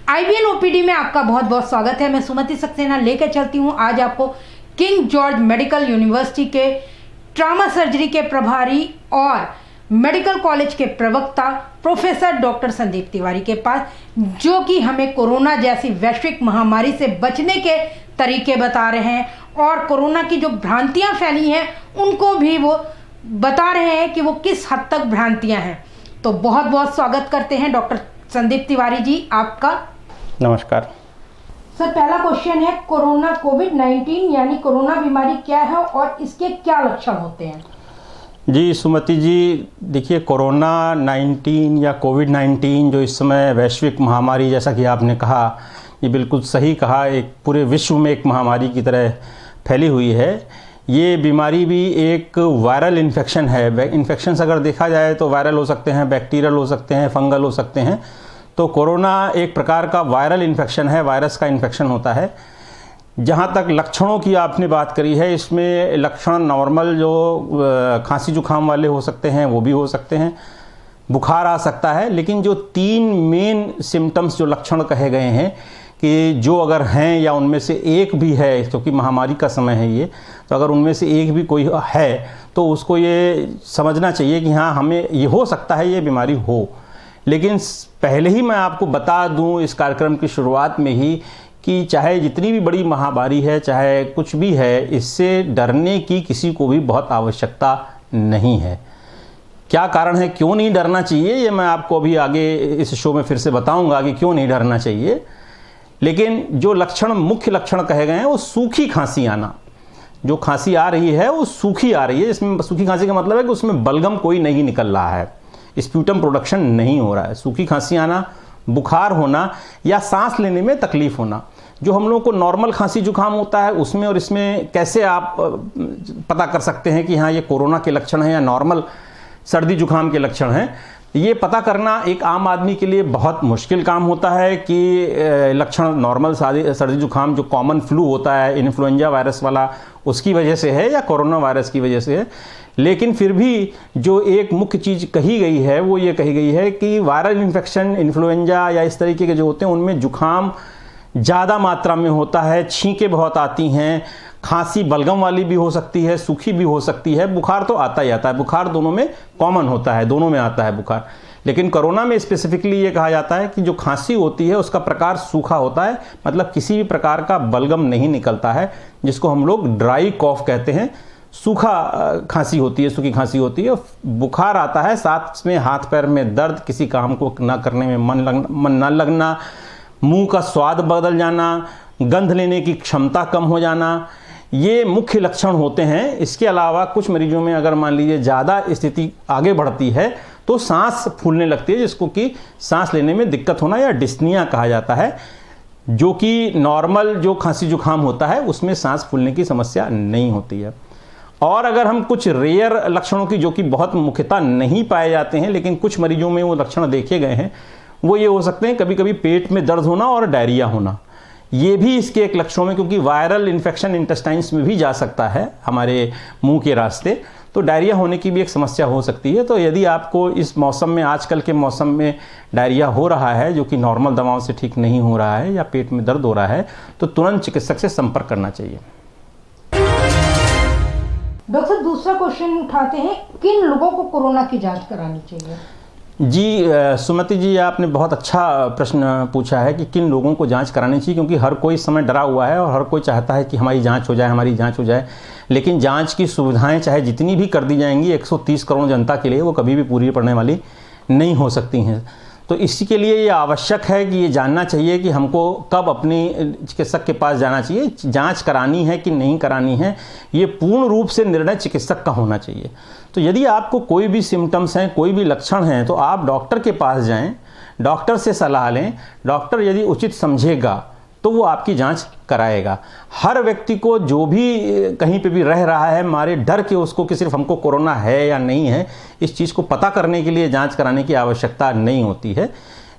IBN OPD में आपका बहुत बहुत स्वागत है। मैं सुमति सक्सेना लेकर चलती हूँ आज आपको किंग जॉर्ज मेडिकल यूनिवर्सिटी के ट्रॉमा सर्जरी के प्रभारी और मेडिकल कॉलेज के प्रवक्ता प्रोफेसर डॉक्टर संदीप तिवारी के पास, जो कि हमें कोरोना जैसी वैश्विक महामारी से बचने के तरीके बता रहे हैं और कोरोना की जो भ्रांतियां फैली हैं उनको भी वो बता रहे हैं कि वो किस हद तक भ्रांतियां हैं। तो बहुत बहुत स्वागत करते हैं डॉक्टर संदीप तिवारी जी आपका। नमस्कार सर, पहला क्वेश्चन है कोरोना कोविड-19 यानी कोरोना बीमारी क्या है और इसके क्या लक्षण होते हैं? जी सुमति जी, देखिए कोरोना 19 या कोविड-19 जो इस समय वैश्विक महामारी, जैसा कि आपने कहा, ये बिल्कुल सही कहा, एक पूरे विश्व में एक महामारी की तरह फैली हुई है। ये बीमारी भी एक वायरल इन्फेक्शन है। इन्फेक्शंस अगर देखा जाए तो वायरल हो सकते हैं, बैक्टीरियल हो सकते हैं, फंगल हो सकते हैं। तो कोरोना एक प्रकार का वायरल इन्फेक्शन है, वायरस का इन्फेक्शन होता है। जहाँ तक लक्षणों की आपने बात करी है, इसमें लक्षण नॉर्मल जो खांसी जुकाम वाले हो सकते हैं वो भी हो सकते हैं, बुखार आ सकता है। लेकिन जो 3 मेन सिम्टम्स जो लक्षण कहे गए हैं कि जो अगर हैं या उनमें से एक भी है, क्योंकि महामारी का समय है ये, तो अगर उनमें से एक भी कोई है तो उसको ये समझना चाहिए कि हाँ, हमें ये हो सकता है ये बीमारी हो। लेकिन पहले ही मैं आपको बता दूं इस कार्यक्रम की शुरुआत में ही कि चाहे जितनी भी बड़ी महामारी है, चाहे कुछ भी है, इससे डरने की किसी को भी बहुत आवश्यकता नहीं है। क्या कारण है, क्यों नहीं डरना चाहिए, ये मैं आपको अभी आगे इस शो में फिर से बताऊंगा कि क्यों नहीं डरना चाहिए। लेकिन जो लक्षण, मुख्य लक्षण कहे गए हैं, वो सूखी खांसी आना। जो खांसी आ रही है वो सूखी आ रही है। इसमें सूखी खांसी का मतलब है कि उसमें बलगम कोई नहीं निकल रहा है, स्प्यूटम प्रोडक्शन नहीं हो रहा है। सूखी खांसी आना, बुखार होना या सांस लेने में तकलीफ होना, जो हम लोगों को नॉर्मल खांसी जुकाम होता है उसमें और इसमें कैसे आप पता कर सकते हैं कि हाँ ये कोरोना के लक्षण हैं या नॉर्मल सर्दी जुकाम के लक्षण हैं। ये पता करना एक आम आदमी के लिए बहुत मुश्किल काम होता है कि लक्षण नॉर्मल सर्दी जुकाम जो कॉमन फ्लू होता है, इन्फ्लुएंजा वायरस वाला, उसकी वजह से है या कोरोना वायरस की वजह से है। लेकिन फिर भी जो एक मुख्य चीज़ कही गई है वो ये कही गई है कि वायरल इन्फेक्शन, इन्फ्लुएंजा या इस तरीके के जो होते हैं उनमें जुकाम ज़्यादा मात्रा में होता है, छींकें बहुत आती हैं, खांसी बलगम वाली भी हो सकती है, सूखी भी हो सकती है, बुखार तो आता ही आता है। बुखार दोनों में कॉमन होता है, दोनों में आता है बुखार। लेकिन कोरोना में स्पेसिफिकली ये कहा जाता है कि जो खांसी होती है उसका प्रकार सूखा होता है, मतलब किसी भी प्रकार का बलगम नहीं निकलता है, जिसको हम लोग ड्राई कॉफ कहते हैं। सूखा खांसी होती है, सूखी खांसी होती है। बुखार आता है, साथ में हाथ पैर में दर्द, किसी काम को ना करने में मन ना लगना, मुंह का स्वाद बदल जाना, गंध लेने की क्षमता कम हो जाना, ये मुख्य लक्षण होते हैं। इसके अलावा कुछ मरीजों में अगर मान लीजिए ज़्यादा स्थिति आगे बढ़ती है तो सांस फूलने लगती है, जिसको कि सांस लेने में दिक्कत होना या डिस्निया कहा जाता है, जो कि नॉर्मल जो खांसी जुकाम होता है उसमें सांस फूलने की समस्या नहीं होती है। और अगर हम कुछ रेयर लक्षणों की, जो कि बहुत मुख्यतः नहीं पाए जाते हैं लेकिन कुछ मरीजों में वो लक्षण देखे गए हैं, वो ये हो सकते हैं कभी कभी पेट में दर्द होना और डायरिया होना। ये भी इसके एक लक्षणों में, क्योंकि वायरल इन्फेक्शन इंटेस्टाइन्स में भी जा सकता है हमारे मुंह के रास्ते, तो डायरिया होने की भी एक समस्या हो सकती है। तो यदि आपको इस मौसम में, आजकल के मौसम में डायरिया हो रहा है जो कि नॉर्मल दवाओं से ठीक नहीं हो रहा है, या पेट में दर्द हो रहा है, तो तुरंत चिकित्सक से संपर्क करना चाहिए। डॉक्टर, दूसरा क्वेश्चन उठाते हैं, किन लोगों को कोरोना की जांच करानी चाहिए? जी सुमति जी, आपने बहुत अच्छा प्रश्न पूछा है कि किन लोगों को जांच करानी चाहिए, क्योंकि हर कोई इस समय डरा हुआ है और हर कोई चाहता है कि हमारी जांच हो जाए, हमारी जांच हो जाए। लेकिन जांच की सुविधाएं चाहे जितनी भी कर दी जाएंगी 130 करोड़ जनता के लिए, वो कभी भी पूरी पड़ने वाली नहीं हो सकती हैं। तो इसी के लिए ये आवश्यक है कि ये जानना चाहिए कि हमको कब अपनी चिकित्सक के पास जाना चाहिए, जांच करानी है कि नहीं करानी है, ये पूर्ण रूप से निर्णय चिकित्सक का होना चाहिए। तो यदि आपको कोई भी सिम्टम्स हैं, कोई भी लक्षण हैं, तो आप डॉक्टर के पास जाएं, डॉक्टर से सलाह लें। डॉक्टर यदि उचित समझेगा तो वो आपकी जांच कराएगा। हर व्यक्ति को जो भी कहीं पे भी रह रहा है, मारे डर के उसको कि सिर्फ हमको कोरोना है या नहीं है, इस चीज़ को पता करने के लिए जांच कराने की आवश्यकता नहीं होती है।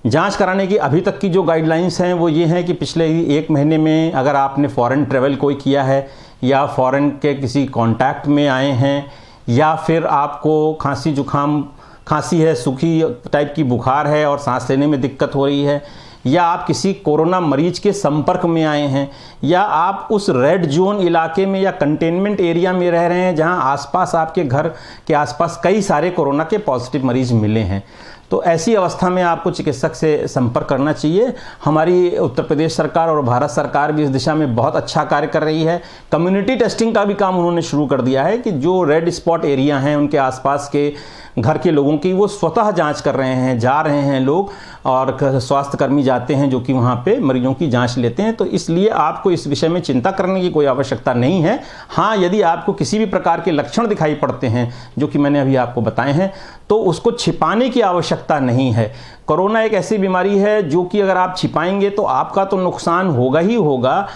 जांच कराने की अभी तक की जो गाइडलाइंस हैं वो ये हैं कि पिछले 1 महीने में अगर आपने फॉरेन ट्रैवल कोई किया है, या फॉरेन के किसी कॉन्टैक्ट में आए हैं, या फिर आपको खांसी जुकाम, खांसी है, सूखी टाइप की बुखार है और सांस लेने में दिक्कत हो रही है, या आप किसी कोरोना मरीज के संपर्क में आए हैं, या आप उस रेड जोन इलाके में या कंटेनमेंट एरिया में रह रहे हैं जहां आसपास आपके घर के आसपास कई सारे कोरोना के पॉजिटिव मरीज मिले हैं, तो ऐसी अवस्था में आपको चिकित्सक से संपर्क करना चाहिए। हमारी उत्तर प्रदेश सरकार और भारत सरकार भी इस दिशा में बहुत अच्छा कार्य कर रही है। कम्युनिटी टेस्टिंग का भी काम उन्होंने शुरू कर दिया है कि जो रेड स्पॉट एरिया हैं उनके आसपास के घर के लोगों की वो स्वतः जांच कर रहे हैं, जा रहे हैं लोग, और स्वास्थ्य कर्मी जाते हैं जो कि वहाँ पे मरीजों की जांच लेते हैं। तो इसलिए आपको इस विषय में चिंता करने की कोई आवश्यकता नहीं है। हाँ, यदि आपको किसी भी प्रकार के लक्षण दिखाई पड़ते हैं जो कि मैंने अभी आपको बताए हैं, तो उसको छिपाने की आवश्यकता नहीं है। कोरोना एक ऐसी बीमारी है जो कि अगर आप छिपाएंगे तो आपका तो नुकसान होगा ही होगा,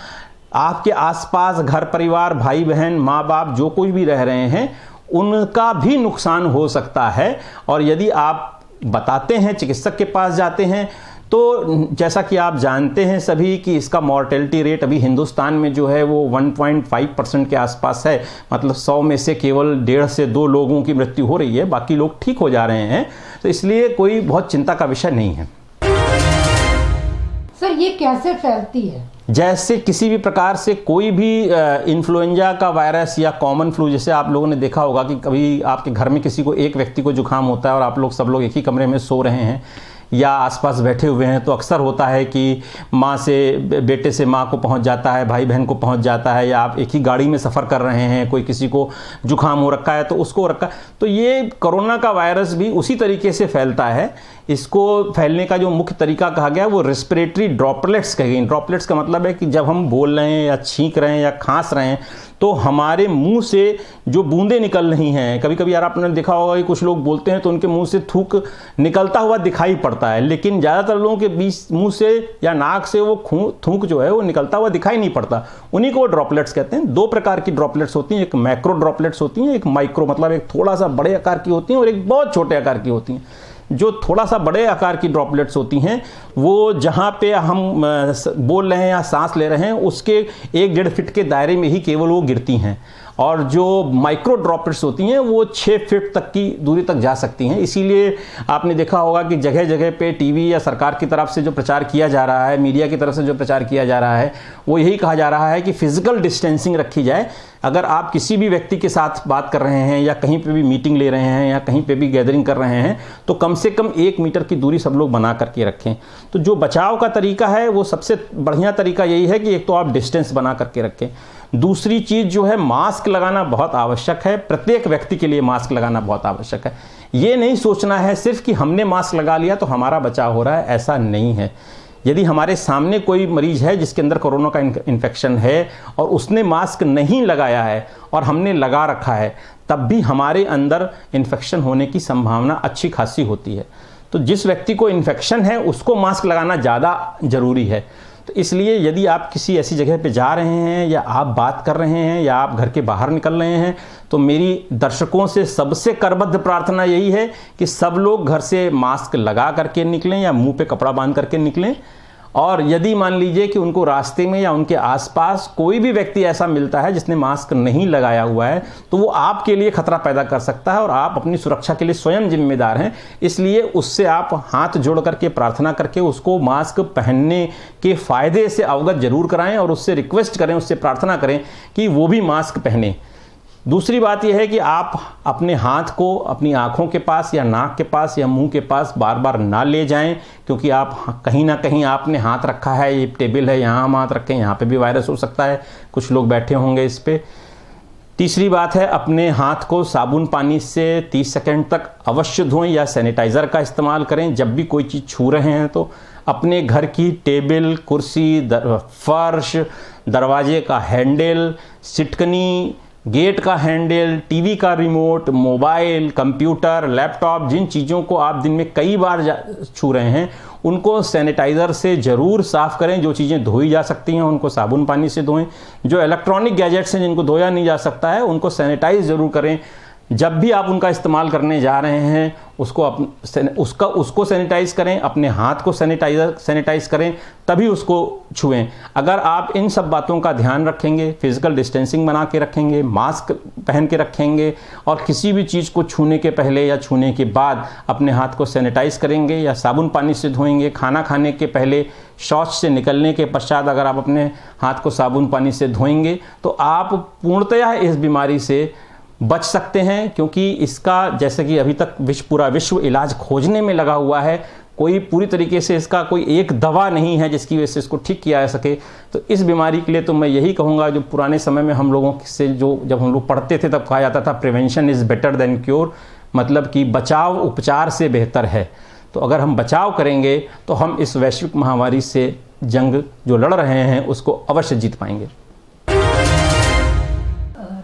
आपके आसपास घर परिवार, भाई बहन, माँ बाप जो कोई भी रह रहे हैं उनका भी नुकसान हो सकता है। और यदि आप बताते हैं, चिकित्सक के पास जाते हैं, तो जैसा कि आप जानते हैं सभी कि इसका मॉर्टेलिटी रेट अभी हिंदुस्तान में जो है वो 1.5% के आसपास है। मतलब 100 में से केवल 1.5 से 2 लोगों की मृत्यु हो रही है, बाकी लोग ठीक हो जा रहे हैं। तो इसलिए कोई बहुत चिंता का विषय नहीं है। सर, ये कैसे फैलती है? जैसे किसी भी प्रकार से कोई भी इन्फ्लुएंजा का वायरस या कॉमन फ्लू, जैसे आप लोगों ने देखा होगा कि कभी आपके घर में किसी को, एक व्यक्ति को जुकाम होता है और आप लोग सब लोग एक ही कमरे में सो रहे हैं या आसपास बैठे हुए हैं, तो अक्सर होता है कि माँ से बेटे से माँ को पहुंच जाता है, भाई बहन को पहुंच जाता है, या आप एक ही गाड़ी में सफ़र कर रहे हैं, कोई किसी को जुकाम हो रखा है तो उसको हो रखा है। तो ये कोरोना का वायरस भी उसी तरीके से फैलता है। इसको फैलने का जो मुख्य तरीका कहा गया वो रेस्पिरेटरी ड्रॉपलेट्स कहे गए। ड्रॉपलेट्स का मतलब है कि जब हम बोल रहे हैं या छींक रहे हैं या खांस रहे हैं तो हमारे मुंह से जो बूंदें निकल रही हैं, कभी कभी यार आपने देखा होगा कि कुछ लोग बोलते हैं तो उनके मुंह से थूक निकलता हुआ दिखाई पड़ता है, लेकिन ज़्यादातर लोगों के बीच मुंह से या नाक से वो थूक जो है वो निकलता हुआ दिखाई नहीं पड़ता। उन्हीं को ड्रॉपलेट्स कहते हैं। 2 प्रकार की ड्रॉपलेट्स होती हैं, एक मैक्रो ड्रॉपलेट्स होती हैं, एक माइक्रो मतलब एक थोड़ा सा बड़े आकार की होती हैं, और एक बहुत छोटे आकार की होती हैं। जो थोड़ा सा बड़े आकार की ड्रॉपलेट्स होती हैं वो जहाँ पे हम बोल रहे हैं या सांस ले रहे हैं उसके 1-1.5 फीट के दायरे में ही केवल वो गिरती हैं, और जो माइक्रो ड्रॉपलेट्स होती हैं वो 6 फीट तक की दूरी तक जा सकती हैं। इसीलिए आपने देखा होगा कि जगह जगह पे टीवी या सरकार की तरफ से जो प्रचार किया जा रहा है, मीडिया की तरफ से जो प्रचार किया जा रहा है, वो यही कहा जा रहा है कि फिजिकल डिस्टेंसिंग रखी जाए। अगर आप किसी भी व्यक्ति के साथ बात कर रहे हैं या कहीं पे भी मीटिंग ले रहे हैं या कहीं पे भी गैदरिंग कर रहे हैं तो कम से कम 1 मीटर की दूरी सब लोग बना करके रखें। तो जो बचाव का तरीका है वो सबसे बढ़िया तरीका यही है कि एक तो आप डिस्टेंस बना करके रखें। दूसरी चीज़ जो है, मास्क लगाना बहुत आवश्यक है। प्रत्येक व्यक्ति के लिए मास्क लगाना बहुत आवश्यक है। ये नहीं सोचना है सिर्फ कि हमने मास्क लगा लिया तो हमारा बचाव हो रहा है, ऐसा नहीं है। यदि हमारे सामने कोई मरीज है जिसके अंदर कोरोना का इन्फेक्शन है और उसने मास्क नहीं लगाया है और हमने लगा रखा है, तब भी हमारे अंदर इन्फेक्शन होने की संभावना अच्छी खासी होती है। तो जिस व्यक्ति को इन्फेक्शन है उसको मास्क लगाना ज़्यादा ज़रूरी है। तो इसलिए यदि आप किसी ऐसी जगह पे जा रहे हैं या आप बात कर रहे हैं या आप घर के बाहर निकल रहे हैं, तो मेरी दर्शकों से सबसे करबद्ध प्रार्थना यही है कि सब लोग घर से मास्क लगा करके निकलें या मुंह पे कपड़ा बांध करके निकलें। और यदि मान लीजिए कि उनको रास्ते में या उनके आसपास कोई भी व्यक्ति ऐसा मिलता है जिसने मास्क नहीं लगाया हुआ है, तो वो आपके लिए खतरा पैदा कर सकता है और आप अपनी सुरक्षा के लिए स्वयं जिम्मेदार हैं। इसलिए उससे आप हाथ जोड़ करके प्रार्थना करके उसको मास्क पहनने के फ़ायदे से अवगत जरूर कराएं और उससे रिक्वेस्ट करें, उससे प्रार्थना करें कि वो भी मास्क पहने। दूसरी बात यह है कि आप अपने हाथ को अपनी आँखों के पास या नाक के पास या मुंह के पास बार बार ना ले जाएं, क्योंकि आप कहीं ना कहीं आपने हाथ रखा है, ये टेबल है, यहाँ हम हाथ रखें, यहाँ पे भी वायरस हो सकता है, कुछ लोग बैठे होंगे इस पे। तीसरी बात है, अपने हाथ को साबुन पानी से 30 सेकंड तक अवश्य धोएं या सैनिटाइज़र का इस्तेमाल करें। जब भी कोई चीज़ छू रहे हैं तो अपने घर की टेबल, कुर्सी, फर्श, दरवाजे का हैंडल, सिटकनी, गेट का हैंडल, टीवी का रिमोट, मोबाइल, कंप्यूटर, लैपटॉप, जिन चीज़ों को आप दिन में कई बार छू रहे हैं उनको सैनिटाइज़र से ज़रूर साफ़ करें। जो चीज़ें धोई जा सकती हैं उनको साबुन पानी से धोएं। जो इलेक्ट्रॉनिक गैजेट्स हैं जिनको धोया नहीं जा सकता है उनको सैनिटाइज ज़रूर करें। जब भी आप उनका इस्तेमाल करने जा रहे हैं उसको सैनिटाइज करें, अपने हाथ को सैनिटाइज करें, तभी उसको छुएं। अगर आप इन सब बातों का ध्यान रखेंगे, फिजिकल डिस्टेंसिंग बना के रखेंगे, मास्क पहन के रखेंगे और किसी भी चीज़ को छूने के पहले या छूने के बाद अपने हाथ को सैनिटाइज करेंगे या साबुन पानी से धोएंगे, खाना खाने के पहले शौच से निकलने के पश्चात अगर आप अपने हाथ को साबुन पानी से धोएंगे तो आप पूर्णतया इस बीमारी से बच सकते हैं। क्योंकि इसका जैसे कि अभी तक पूरा विश्व इलाज खोजने में लगा हुआ है, कोई पूरी तरीके से इसका कोई एक दवा नहीं है जिसकी वजह से इसको ठीक किया जा सके। तो इस बीमारी के लिए तो मैं यही कहूँगा, जो पुराने समय में हम लोगों से जब हम लोग पढ़ते थे तब कहा जाता था prevention is better than cure, मतलब कि बचाव उपचार से बेहतर है। तो अगर हम बचाव करेंगे तो हम इस वैश्विक महामारी से जंग जो लड़ रहे हैं उसको अवश्य जीत पाएंगे।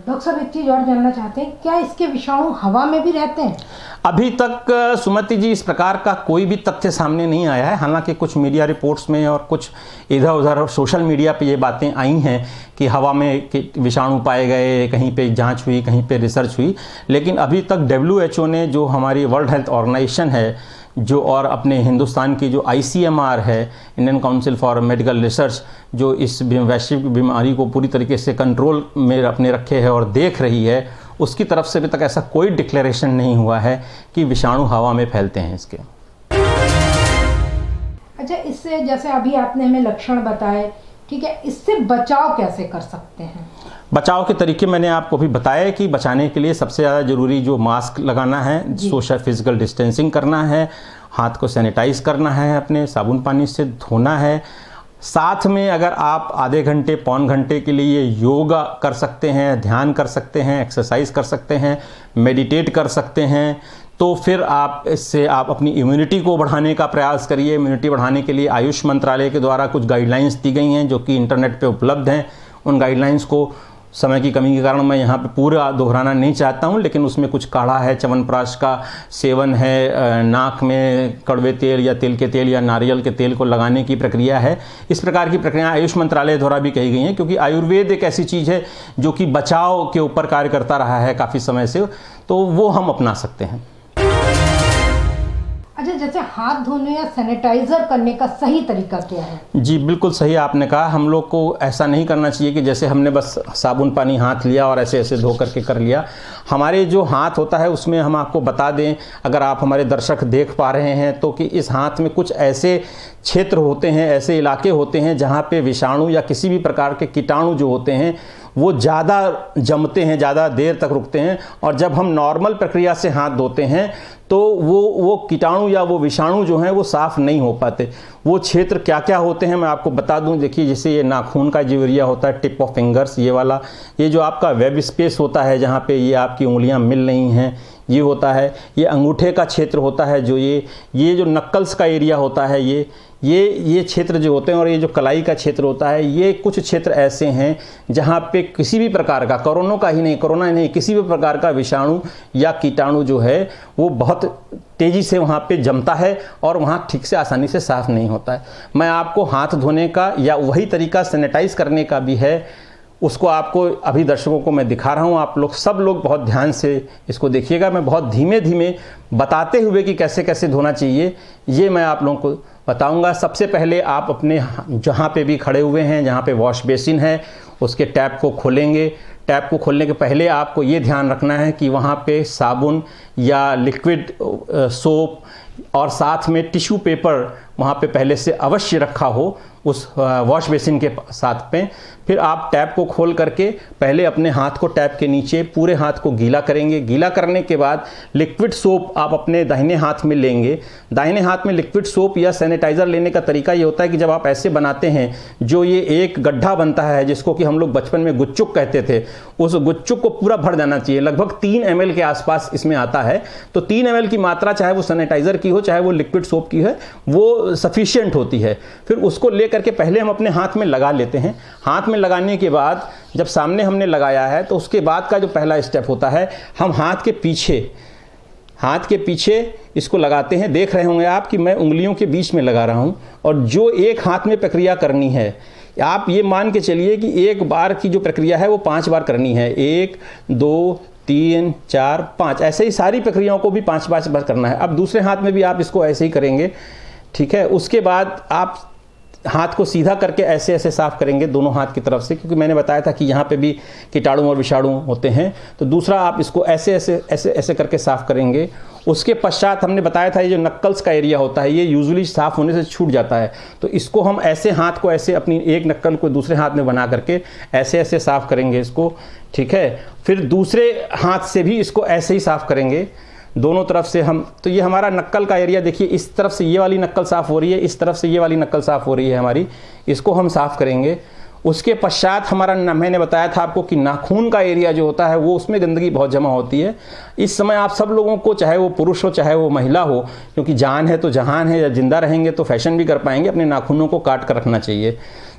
डॉक्टर साहब एक चीज़ और जानना चाहते हैं, क्या इसके विषाणु हवा में भी रहते हैं? अभी तक सुमति जी इस प्रकार का कोई भी तथ्य सामने नहीं आया है। हालांकि कुछ मीडिया रिपोर्ट्स में और कुछ इधर उधर सोशल मीडिया पे ये बातें आई हैं कि हवा में विषाणु पाए गए, कहीं पे जांच हुई, कहीं पे रिसर्च हुई, लेकिन अभी तक WHO ने, जो हमारी वर्ल्ड हेल्थ ऑर्गेनाइजेशन है, जो और अपने हिंदुस्तान की जो ICMR है, Indian council for medical research, जो इस वैश्विक बीमारी को पूरी तरीके से कंट्रोल में अपने रखे है और देख रही है, उसकी तरफ से अभी तक ऐसा कोई डिक्लेरेशन नहीं हुआ है कि विषाणु हवा में फैलते हैं इसके। अच्छा, इससे जैसे अभी आपने हमें लक्षण बताए, ठीक है, इससे बचाव कैसे कर सकते हैं? बचाव के तरीके मैंने आपको भी बताया कि बचाने के लिए सबसे ज़्यादा ज़रूरी जो मास्क लगाना है, सोशल फिजिकल डिस्टेंसिंग करना है, हाथ को सैनिटाइज करना है, अपने साबुन पानी से धोना है। साथ में अगर आप आधे घंटे पौन घंटे के लिए योगा कर सकते हैं, ध्यान कर सकते हैं, एक्सरसाइज कर सकते हैं, मेडिटेट कर सकते हैं, तो फिर आप इससे आप अपनी इम्यूनिटी को बढ़ाने का प्रयास करिए। इम्यूनिटी बढ़ाने के लिए आयुष मंत्रालय के द्वारा कुछ गाइडलाइंस दी गई हैं जो कि इंटरनेट पे उपलब्ध हैं। उन गाइडलाइंस को समय की कमी के कारण मैं यहाँ पे पूरा दोहराना नहीं चाहता हूँ, लेकिन उसमें कुछ काढ़ा है, च्यवनप्राश का सेवन है, नाक में कड़वे तेल या तिल के तेल या नारियल के तेल को लगाने की प्रक्रिया है। इस प्रकार की प्रक्रिया आयुष मंत्रालय द्वारा भी कही गई हैं, क्योंकि आयुर्वेद एक ऐसी चीज़ है जो कि बचाव के ऊपर कार्य करता रहा है काफ़ी समय से, तो वो हम अपना सकते हैं। अच्छा, जैसे हाथ धोने या सैनिटाइजर करने का सही तरीका क्या है? जी बिल्कुल सही आपने कहा। हम लोग को ऐसा नहीं करना चाहिए कि जैसे हमने बस साबुन पानी हाथ लिया और ऐसे ऐसे धो करके कर लिया। हमारे जो हाथ होता है उसमें हम आपको बता दें, अगर आप हमारे दर्शक देख पा रहे हैं तो, कि इस हाथ में कुछ ऐसे क्षेत्र होते हैं, ऐसे इलाके होते हैं जहाँ पे विषाणु या किसी भी प्रकार के कीटाणु जो होते हैं वो ज़्यादा जमते हैं, ज़्यादा देर तक रुकते हैं। और जब हम नॉर्मल प्रक्रिया से हाथ धोते हैं तो वो कीटाणु या वो विषाणु जो हैं वो साफ़ नहीं हो पाते। वो क्षेत्र क्या क्या होते हैं मैं आपको बता दूं। देखिए, जैसे ये नाखून का जो एरिया होता है, टिप ऑफ फिंगर्स, ये वाला, ये जो आपका वेब स्पेस होता है जहाँ पे ये आपकी उंगलियाँ मिल रही हैं, ये होता है। ये अंगूठे का क्षेत्र होता है, जो ये जो नक्कल्स का एरिया होता है, ये क्षेत्र जो होते हैं, और ये जो कलाई का क्षेत्र होता है, ये कुछ क्षेत्र ऐसे हैं जहाँ पे किसी भी प्रकार का, कोरोना ही नहीं, किसी भी प्रकार का विषाणु या कीटाणु जो है वो बहुत तेज़ी से वहाँ पे जमता है और वहाँ ठीक से आसानी से साफ़ नहीं होता है। मैं आपको हाथ धोने का या वही तरीका सैनिटाइज करने का भी है, उसको आपको अभी दर्शकों को मैं दिखा रहा हूँ। आप लोग सब लोग बहुत ध्यान से इसको देखिएगा। मैं बहुत धीमे धीमे बताते हुए कि कैसे कैसे धोना चाहिए ये मैं आप लोगों को बताऊंगा। सबसे पहले आप अपने जहाँ पे भी खड़े हुए हैं, जहाँ पे वॉश बेसिन है, उसके टैप को खोलेंगे। टैप को खोलने के पहले आपको ये ध्यान रखना है कि वहाँ पे साबुन या लिक्विड सोप और साथ में टिश्यू पेपर वहाँ पे पहले से अवश्य रखा हो उस वॉश बेसिन के साथ में। फिर आप टैप को खोल करके पहले अपने हाथ को टैप के नीचे पूरे हाथ को गीला करेंगे। गीला करने के बाद लिक्विड सोप आप अपने दाहिने हाथ में लेंगे। दाहिने हाथ में लिक्विड सोप या सैनिटाइज़र लेने का तरीका ये होता है कि जब आप ऐसे बनाते हैं, जो ये एक गड्ढा बनता है जिसको कि हम लोग बचपन में गुच्चुक कहते थे, उस गुच्चुक को पूरा भर जाना चाहिए। लगभग 3 ml के आसपास इसमें आता है। तो 3 ml की मात्रा, चाहे वो सैनिटाइज़र की हो चाहे वो लिक्विड सोप की है, वो सफिशिएंट होती है। फिर उसको ले करके पहले हम अपने हाथ में लगा लेते हैं। हाथ में लगाने के बाद जब सामने हमने लगाया है तो उसके बाद का जो पहला स्टेप होता है, हम हाथ के पीछे इसको लगाते हैं। देख रहे होंगे आप कि मैं उंगलियों के बीच में लगा रहा हूं, और जो एक हाथ में प्रक्रिया करनी है, आप ये मान के चलिए कि एक बार की जो प्रक्रिया है वो 5 बार करनी है। 1 2 3, 4, 5 ऐसे ही सारी प्रक्रियाओं को भी 5-5 बार करना है। अब दूसरे हाथ में भी आप इसको ऐसे ही करेंगे, ठीक है। उसके बाद आप हाथ को सीधा करके ऐसे ऐसे साफ करेंगे दोनों हाथ की तरफ से, क्योंकि मैंने बताया था कि यहाँ पे भी कीटाणु और विषाणु होते हैं। तो दूसरा आप इसको ऐसे ऐसे ऐसे ऐसे करके साफ करेंगे। उसके पश्चात हमने बताया था ये जो नक्कल्स का एरिया होता है ये यूजुअली साफ होने से छूट जाता है, तो इसको हम ऐसे हाथ को ऐसे अपनी एक नक्कल को दूसरे हाथ में बना करके ऐसे ऐसे साफ करेंगे इसको, ठीक है। फिर दूसरे हाथ से भी इसको ऐसे ही साफ करेंगे दोनों तरफ से हम। तो ये हमारा नक्कल का एरिया देखिए, इस तरफ से ये वाली नक्कल साफ हो रही है, इस तरफ से ये वाली नक्कल साफ हो रही है हमारी, इसको हम साफ करेंगे। उसके पश्चात हमारा मैंने बताया था आपको कि नाखून का एरिया जो होता है वो उसमें गंदगी बहुत जमा होती है। इस समय आप सब लोगों को, चाहे वो पुरुष हो चाहे वो महिला हो, क्योंकि जान है तो जहान है, या जिंदा रहेंगे तो फैशन भी कर पाएंगे, अपने नाखूनों को काट कर रखना चाहिए।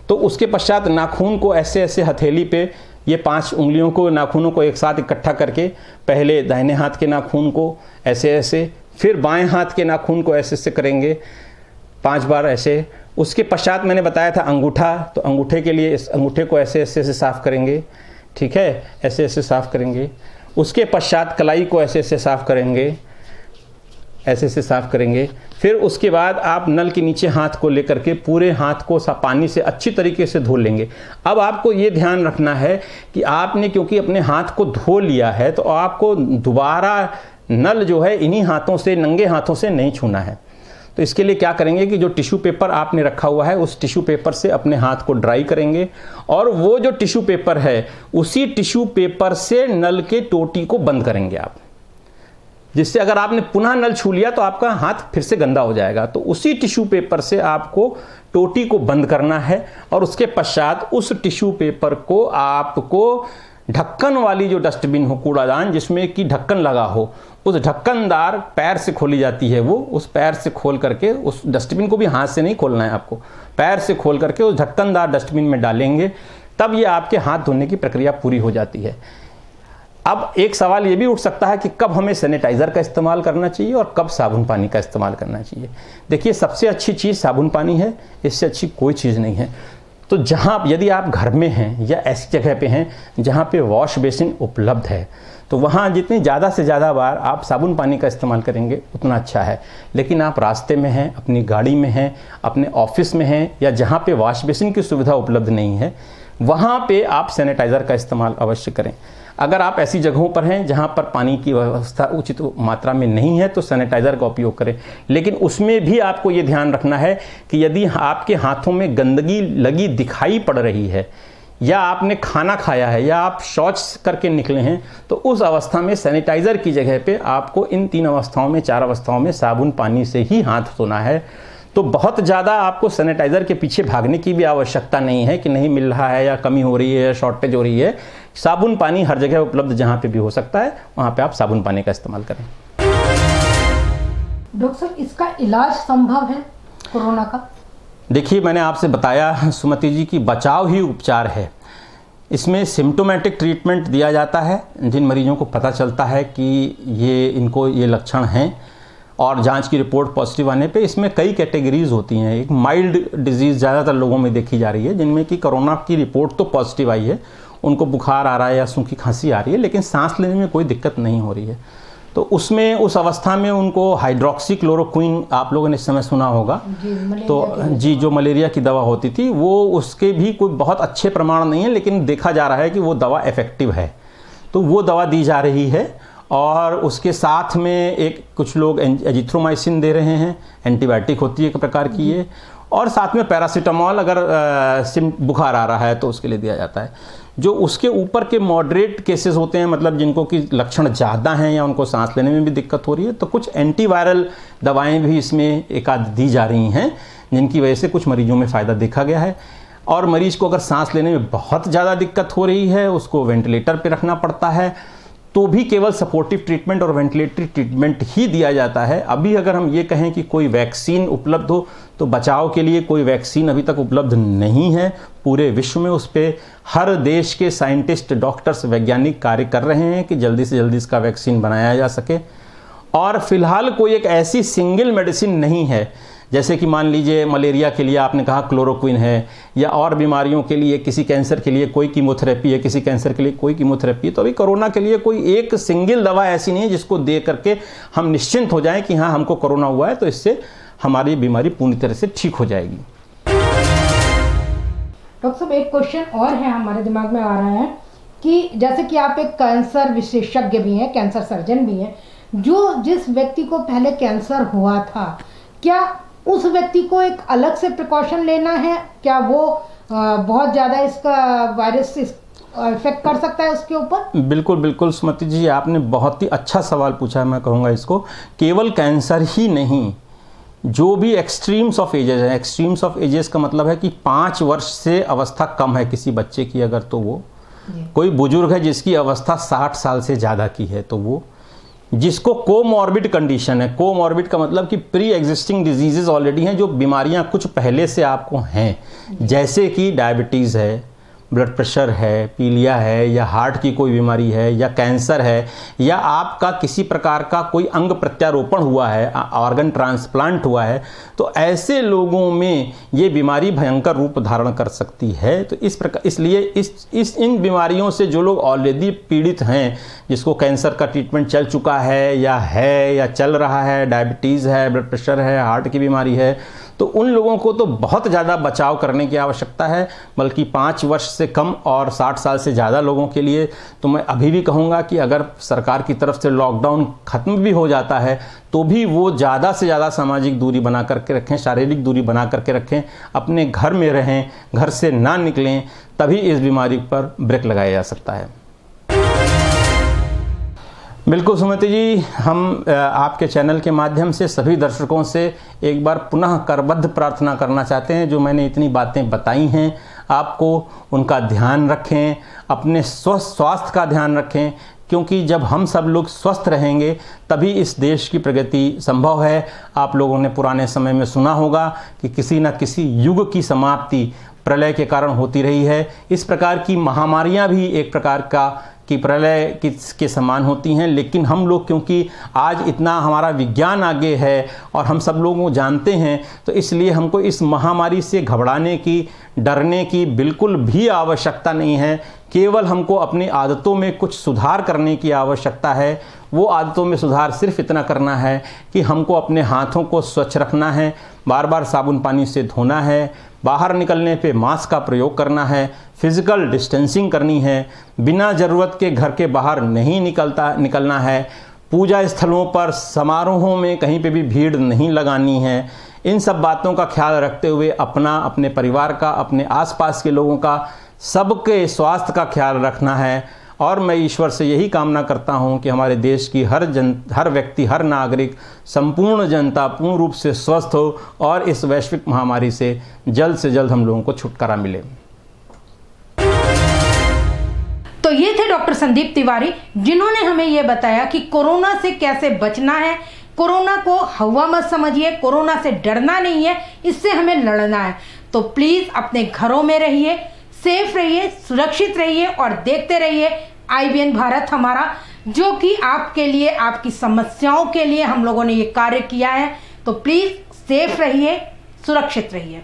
तो उसके पश्चात नाखून को ऐसे ऐसे हथेली पे ये 5 उंगलियों को, नाखूनों को एक साथ इकट्ठा करके पहले दाहिने हाथ के नाखून को ऐसे ऐसे, फिर बाएं हाथ के नाखून को ऐसे ऐसे करेंगे 5 बार ऐसे। उसके पश्चात मैंने बताया था अंगूठा, तो अंगूठे के लिए इस अंगूठे को ऐसे ऐसे ऐसे साफ करेंगे, ठीक है, ऐसे ऐसे साफ करेंगे। उसके पश्चात कलाई को ऐसे ऐसे साफ करेंगे, ऐसे ऐसे साफ करेंगे। फिर उसके बाद आप नल के नीचे हाथ को लेकर के पूरे हाथ को पानी से अच्छी तरीके से धो लेंगे। अब आपको ये ध्यान रखना है कि आपने क्योंकि अपने हाथ को धो लिया है तो आपको दोबारा नल जो है इन्हीं हाथों से, नंगे हाथों से नहीं छूना है। तो इसके लिए क्या करेंगे कि जो टिश्यू पेपर आपने रखा हुआ है उस टिश्यू पेपर से अपने हाथ को ड्राई करेंगे, और वो जो टिश्यू पेपर है उसी टिश्यू पेपर से नल के टोटी को बंद करेंगे आप, जिससे अगर आपने पुनः नल छू लिया तो आपका हाथ फिर से गंदा हो जाएगा। तो उसी टिश्यू पेपर से आपको टोटी को बंद करना है, और उसके पश्चात उस टिश्यू पेपर को आपको ढक्कन वाली जो डस्टबिन हो, कूड़ादान जिसमें कि ढक्कन लगा हो, उस ढक्कनदार पैर से खोली जाती है वो, उस पैर से खोल करके, उस डस्टबिन को भी हाथ से नहीं खोलना है आपको, पैर से खोल करके उस ढक्कनदार डस्टबिन में डालेंगे, तब ये आपके हाथ धोने की प्रक्रिया पूरी हो जाती है। अब एक सवाल ये भी उठ सकता है कि कब हमें सैनिटाइज़र का इस्तेमाल करना चाहिए और कब साबुन पानी का इस्तेमाल करना चाहिए। देखिए, सबसे अच्छी चीज़ साबुन पानी है, इससे अच्छी कोई चीज़ नहीं है। तो जहाँ, यदि आप घर में हैं या ऐसी जगह पे हैं जहाँ पे वॉश बेसिन उपलब्ध है, तो वहाँ जितनी ज़्यादा से ज़्यादा बार आप साबुन पानी का इस्तेमाल करेंगे उतना अच्छा है। लेकिन आप रास्ते में हैं, अपनी गाड़ी में हैं, अपने ऑफिस में हैं, या जहाँ पे वॉश बेसिन की सुविधा उपलब्ध नहीं है, वहाँ पे आप सैनिटाइज़र का इस्तेमाल अवश्य करें। अगर आप ऐसी जगहों पर हैं जहाँ पर पानी की व्यवस्था उचित मात्रा में नहीं है तो सैनिटाइज़र का उपयोग करें। लेकिन उसमें भी आपको ये ध्यान रखना है कि यदि आपके हाथों में गंदगी लगी दिखाई पड़ रही है, या आपने खाना खाया है, या आप शौच करके निकले हैं, तो उस अवस्था में सैनिटाइज़र की जगह पे आपको इन 3 अवस्थाओं में, 4 अवस्थाओं में साबुन पानी से ही हाथ धोना है। तो बहुत ज़्यादा आपको सैनिटाइज़र के पीछे भागने की भी आवश्यकता नहीं है कि नहीं मिल रहा है, या कमी हो रही है, या शॉर्टेज हो रही है। साबुन पानी हर जगह उपलब्ध जहाँ पे भी हो सकता है वहाँ पे आप साबुन पानी का इस्तेमाल करें। डॉक्टर साहब, इसका इलाज संभव है कोरोना का? देखिए, मैंने आपसे बताया सुमति जी कि बचाव ही उपचार है। इसमें सिम्टोमेटिक ट्रीटमेंट दिया जाता है जिन मरीजों को पता चलता है कि इनको ये लक्षण हैं, और जांच की रिपोर्ट पॉजिटिव आने पे इसमें कई कैटेगरीज होती हैं। एक माइल्ड डिजीज़ ज़्यादातर लोगों में देखी जा रही है, जिनमें कि कोरोना की रिपोर्ट तो पॉजिटिव आई है, उनको बुखार आ रहा है या सूखी खांसी आ रही है, लेकिन सांस लेने में कोई दिक्कत नहीं हो रही है। तो उसमें, उस अवस्था में उनको हाइड्रोक्सीक्लोरोक्विन, आप लोगों ने इस समय सुना होगा, तो जी, जो मलेरिया की दवा होती थी, वो उसके भी कोई बहुत अच्छे प्रमाण नहीं है, लेकिन देखा जा रहा है कि वो दवा इफ़ेक्टिव है, तो वो दवा दी जा रही है। और उसके साथ में कुछ लोग एजिथ्रोमाइसिन दे रहे हैं, एंटीबायोटिक होती है एक प्रकार की ये, और साथ में पैरासीटामोल अगर बुखार आ रहा है तो उसके लिए दिया जाता है। जो उसके ऊपर के मॉडरेट केसेस होते हैं, मतलब जिनको कि लक्षण ज़्यादा हैं या उनको सांस लेने में भी दिक्कत हो रही है, तो कुछ एंटीवायरल दवाएं भी इसमें एकाध दी जा रही हैं, जिनकी वजह से कुछ मरीजों में फ़ायदा देखा गया है। और मरीज को अगर सांस लेने में बहुत ज़्यादा दिक्कत हो रही है, उसको वेंटिलेटर पर रखना पड़ता है, तो भी केवल सपोर्टिव ट्रीटमेंट और वेंटिलेटरी ट्रीटमेंट ही दिया जाता है। अभी अगर हम ये कहें कि कोई वैक्सीन उपलब्ध हो, तो बचाव के लिए कोई वैक्सीन अभी तक उपलब्ध नहीं है पूरे विश्व में। उस पर हर देश के साइंटिस्ट, डॉक्टर्स, वैज्ञानिक कार्य कर रहे हैं कि जल्दी से जल्दी इसका वैक्सीन बनाया जा सके। और फिलहाल कोई एक ऐसी सिंगल मेडिसिन नहीं है जैसे कि मान लीजिए मलेरिया के लिए आपने कहा क्लोरोक्विन है, या और बीमारियों के लिए किसी कैंसर के लिए कोई कीमोथेरेपी है, किसी कैंसर के लिए कोई कीमोथेरेपी है। तो अभी कोरोना के लिए कोई एक सिंगल दवा ऐसी नहीं है जिसको दे करके हम निश्चिंत हो जाएं कि हाँ हमको कोरोना हुआ है तो इससे हमारी बीमारी पूरी तरह से ठीक हो जाएगी। डॉक्टर साहब, एक क्वेश्चन और है हमारे दिमाग में आ रहा है कि जैसे कि आप एक कैंसर विशेषज्ञ भी हैं, कैंसर सर्जन भी हैं, जिस व्यक्ति को पहले कैंसर हुआ था, क्या उस व्यक्ति को एक अलग से प्रिकॉशन लेना है? क्या वो बहुत ज़्यादा इसका वायरस इफेक्ट कर सकता है उसके ऊपर? बिल्कुल बिल्कुल सुमति जी, आपने बहुत ही अच्छा सवाल पूछा है। मैं कहूँगा इसको केवल कैंसर ही नहीं, जो भी एक्सट्रीम्स ऑफ एजेस है, एक्सट्रीम्स ऑफ एजेस का मतलब है कि 5 वर्ष से अवस्था कम है किसी बच्चे की अगर, तो वो कोई बुजुर्ग है जिसकी अवस्था 60 साल से ज़्यादा की है, तो वो जिसको कोमॉर्बिड कंडीशन है, कोमॉर्बिड का मतलब कि प्री एग्जिस्टिंग डिजीजेज ऑलरेडी हैं, जो बीमारियां कुछ पहले से आपको हैं, जैसे कि डायबिटीज़ है, ब्लड प्रेशर है, पीलिया है, या हार्ट की कोई बीमारी है, या कैंसर है, या आपका किसी प्रकार का कोई अंग प्रत्यारोपण हुआ है, ऑर्गन ट्रांसप्लांट हुआ है, तो ऐसे लोगों में ये बीमारी भयंकर रूप धारण कर सकती है। तो इस प्रकार इसलिए इन बीमारियों से जो लोग ऑलरेडी पीड़ित हैं, जिसको कैंसर का ट्रीटमेंट चल चुका है या चल रहा है, डायबिटीज़ है, ब्लड प्रेशर है, हार्ट की बीमारी है, तो उन लोगों को तो बहुत ज़्यादा बचाव करने की आवश्यकता है। बल्कि 5 वर्ष से कम और 60 साल से ज़्यादा लोगों के लिए तो मैं अभी भी कहूँगा कि अगर सरकार की तरफ से लॉकडाउन ख़त्म भी हो जाता है तो भी वो ज़्यादा से ज़्यादा सामाजिक दूरी बना करके रखें, शारीरिक दूरी बना करके रखें, अपने घर में रहें, घर से ना निकलें, तभी इस बीमारी पर ब्रेक लगाया जा सकता है। बिल्कुल सुमति जी, हम आपके चैनल के माध्यम से सभी दर्शकों से एक बार पुनः करबद्ध प्रार्थना करना चाहते हैं, जो मैंने इतनी बातें बताई हैं आपको, उनका ध्यान रखें, अपने स्वास्थ्य का ध्यान रखें, क्योंकि जब हम सब लोग स्वस्थ रहेंगे तभी इस देश की प्रगति संभव है। आप लोगों ने पुराने समय में सुना होगा कि किसी न किसी युग की समाप्ति प्रलय के कारण होती रही है। इस प्रकार की महामारियां भी एक प्रकार की प्रलय के समान होती हैं, लेकिन हम लोग क्योंकि आज इतना हमारा विज्ञान आगे है और हम सब लोगों को जानते हैं, तो इसलिए हमको इस महामारी से घबराने की, डरने की बिल्कुल भी आवश्यकता नहीं है। केवल हमको अपनी आदतों में कुछ सुधार करने की आवश्यकता है। वो आदतों में सुधार सिर्फ इतना करना है कि हमको अपने हाथों को स्वच्छ रखना है, बार बार साबुन पानी से धोना है, बाहर निकलने पे मास्क का प्रयोग करना है, फिजिकल डिस्टेंसिंग करनी है, बिना ज़रूरत के घर के बाहर नहीं निकलना है, पूजा स्थलों पर, समारोहों में कहीं पे भी भीड़ नहीं लगानी है। इन सब बातों का ख्याल रखते हुए अपना, अपने परिवार का, अपने आसपास के लोगों का, सबके स्वास्थ्य का ख्याल रखना है। और मैं ईश्वर से यही कामना करता हूं कि हमारे देश की हर व्यक्ति, हर नागरिक, संपूर्ण जनता पूर्ण रूप से स्वस्थ हो और इस वैश्विक महामारी से जल्द हम लोगों को छुटकारा मिले। तो ये थे डॉक्टर संदीप तिवारी, जिन्होंने हमें ये बताया कि कोरोना से कैसे बचना है। कोरोना को हवा मत समझिए, कोरोना से डरना नहीं है, इससे हमें लड़ना है। तो प्लीज़ अपने घरों में रहिए, सेफ रहिए, सुरक्षित रहिए और देखते रहिए IBN भारत हमारा, जो कि आपके लिए, आपकी समस्याओं के लिए हम लोगों ने ये कार्य किया है। तो प्लीज़ सेफ रहिए, सुरक्षित रहिए।